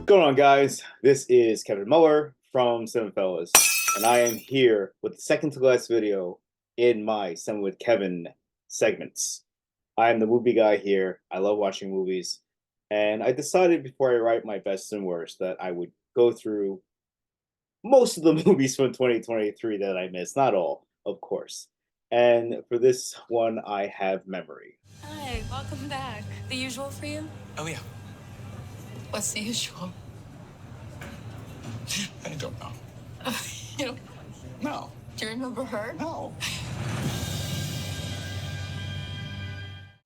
Going on, guys? This is Kevin Muller from Cinephellas, and I am here with the second to last video in my Cinema with Kevin segments. I am the movie guy here. I love watching movies, and I decided before I write my best and worst that I would go through most of the movies from 2023 that I missed. Not all, of course. And for this one, I have memory. Hi, welcome back. The usual for you? Oh, yeah. What's the usual? I don't know. You know, No. do you remember her? No.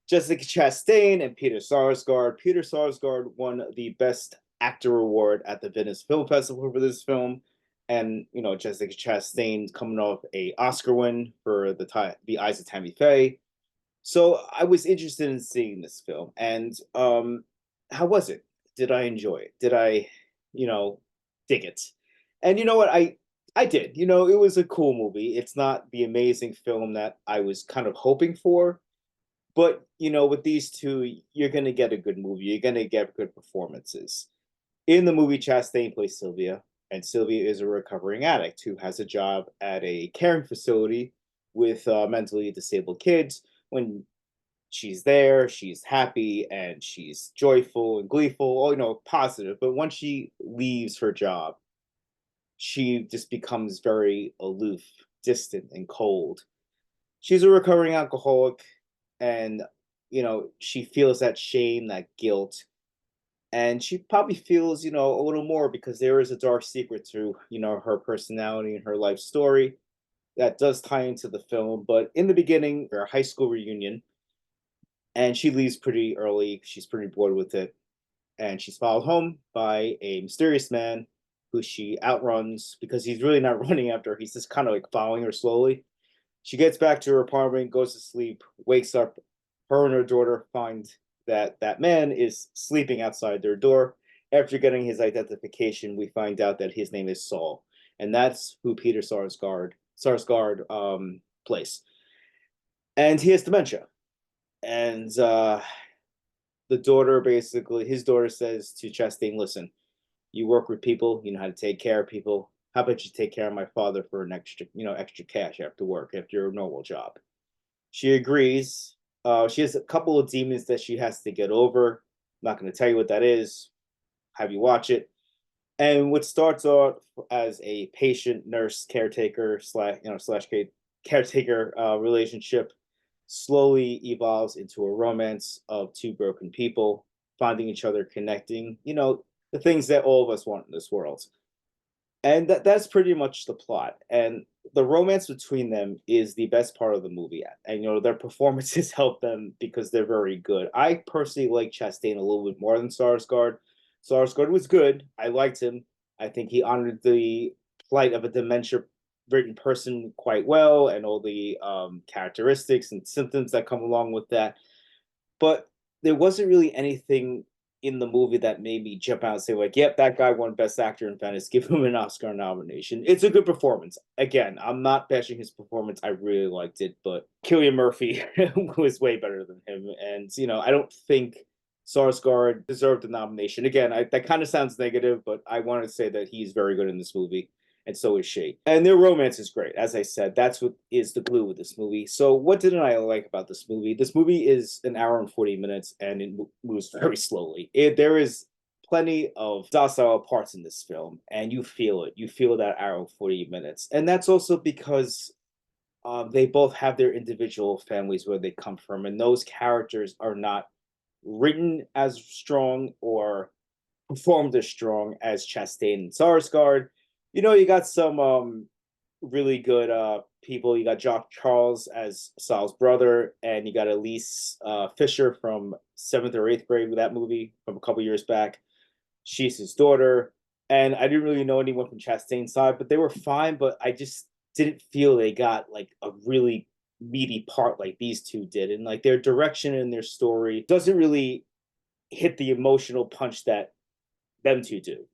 Jessica Chastain and Peter Sarsgaard. Peter Sarsgaard won the Best Actor award at the Venice Film Festival for this film, and Jessica Chastain coming off a Oscar win for the Eyes of Tammy Faye. So I was interested in seeing this film, and how was it? Did I enjoy it? Did I, dig it? And you know what? I did. It was a cool movie. It's not the amazing film that I was kind of hoping for, but with these two, you're gonna get a good movie. You're gonna get good performances. In the movie, Chastain plays Sylvia, and Sylvia is a recovering addict who has a job at a caring facility with mentally disabled kids. When she's there, she's happy and she's joyful and gleeful, all positive. But once she leaves her job, she just becomes very aloof, distant, and cold. She's a recovering alcoholic, and she feels that shame, that guilt, and she probably feels a little more because there is a dark secret to her personality and her life story that does tie into the film. But in the beginning, her high school reunion, and she leaves pretty early. She's pretty bored with it, and she's followed home by a mysterious man who she outruns because he's really not running after her. He's just kind of like following her slowly. She gets back to her apartment, goes to sleep, wakes up. Her and her daughter find that that man is sleeping outside their door. After getting his identification, we find out that his name is Saul, and that's who Peter Sarsgaard plays. And he has dementia, and the daughter basically, his daughter says to Chastain, "Listen, you work with people, you know how to take care of people. How about you take care of my father for an extra cash after work, after your normal job?" She agrees. She has a couple of demons that she has to get over. I'm not going to tell you what that is. Have you watch it. And what starts off as a patient nurse caretaker slash caretaker relationship slowly evolves into a romance of two broken people finding each other, connecting. The things that all of us want in this world. And that's pretty much the plot. And the romance between them is the best part of the movie. And their performances help them because they're very good. I personally like Chastain a little bit more than Sarsgaard. Sarsgaard was good. I liked him. I think he honored the plight of a dementia written person quite well, and all the characteristics and symptoms that come along with that. But there wasn't really anything in the movie that made me jump out and say, like, yep, that guy won Best Actor in Venice. Give him an Oscar nomination. It's a good performance. Again, I'm not bashing his performance. I really liked it, but Cillian Murphy was way better than him. And, I don't think Sarsgaard deserved the nomination. Again, that kind of sounds negative, but I want to say that he's very good in this movie, and so is she. And their romance is great. As I said, that's what is the glue with this movie. So what didn't I like about this movie? This movie is an hour and 40 minutes, and it moves very slowly. There is plenty of docile parts in this film, and you feel it. You feel that hour and 40 minutes. And that's also because they both have their individual families where they come from, and those characters are not written as strong or performed as strong as Chastain and Sarsgaard. You got some really good people. You got Jock Charles as Saul's brother, and you got Elise Fisher from 7th or 8th grade with that movie from a couple years back. She's his daughter. And I didn't really know anyone from Chastain's side, but they were fine. But I just didn't feel they got like a really meaty part like these two did. And like their direction and their story doesn't really hit the emotional punch that them two do.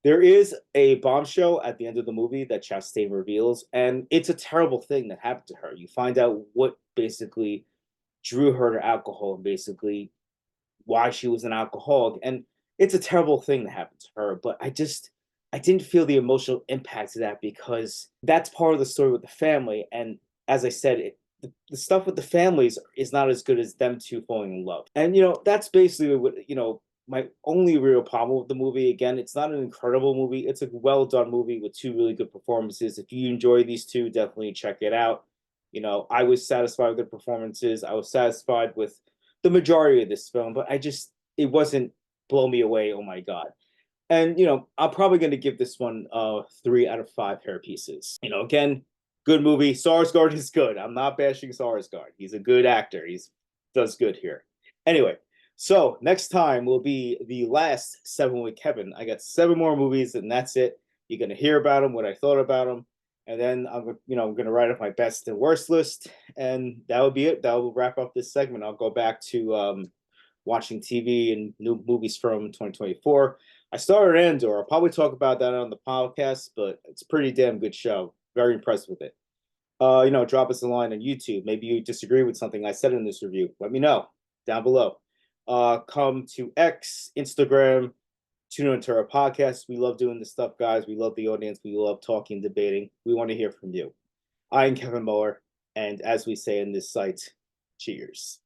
There is a bombshell at the end of the movie that Chastain reveals, and it's a terrible thing that happened to her. You find out what basically drew her to alcohol and basically why she was an alcoholic. And it's a terrible thing that happened to her, but I didn't feel the emotional impact of that because that's part of the story with the family. And as I said, the stuff with the families is not as good as them two falling in love. And that's basically what my only real problem with the movie. Again, it's not an incredible movie. It's a well done movie with two really good performances. If you enjoy these two, definitely check it out. I was satisfied with the performances. I was satisfied with the majority of this film, but it wasn't blow me away. Oh my god. And I'm probably going to give this one 3 out of 5 hair pieces. Again, good movie. Sarsgaard is good. I'm not bashing Sarsgaard. He's a good actor. He's does good here. Anyway, so next time will be the last 7 with Kevin. I got 7 more movies, and that's it. You're going to hear about them, what I thought about them, and then I'm going to write up my best and worst list, and that will be it. That will wrap up this segment. I'll go back to watching TV and new movies from 2024. I started Andor. I'll probably talk about that on the podcast, but it's a pretty damn good show. Very impressed with it. Drop us a line on YouTube. Maybe you disagree with something I said in this review. Let me know down below. Come to X, Instagram, tune into our podcast. We love doing this stuff, guys. We love the audience. We love talking, debating. We want to hear from you. I'm Kevin Muller, and as we say in this site, cheers.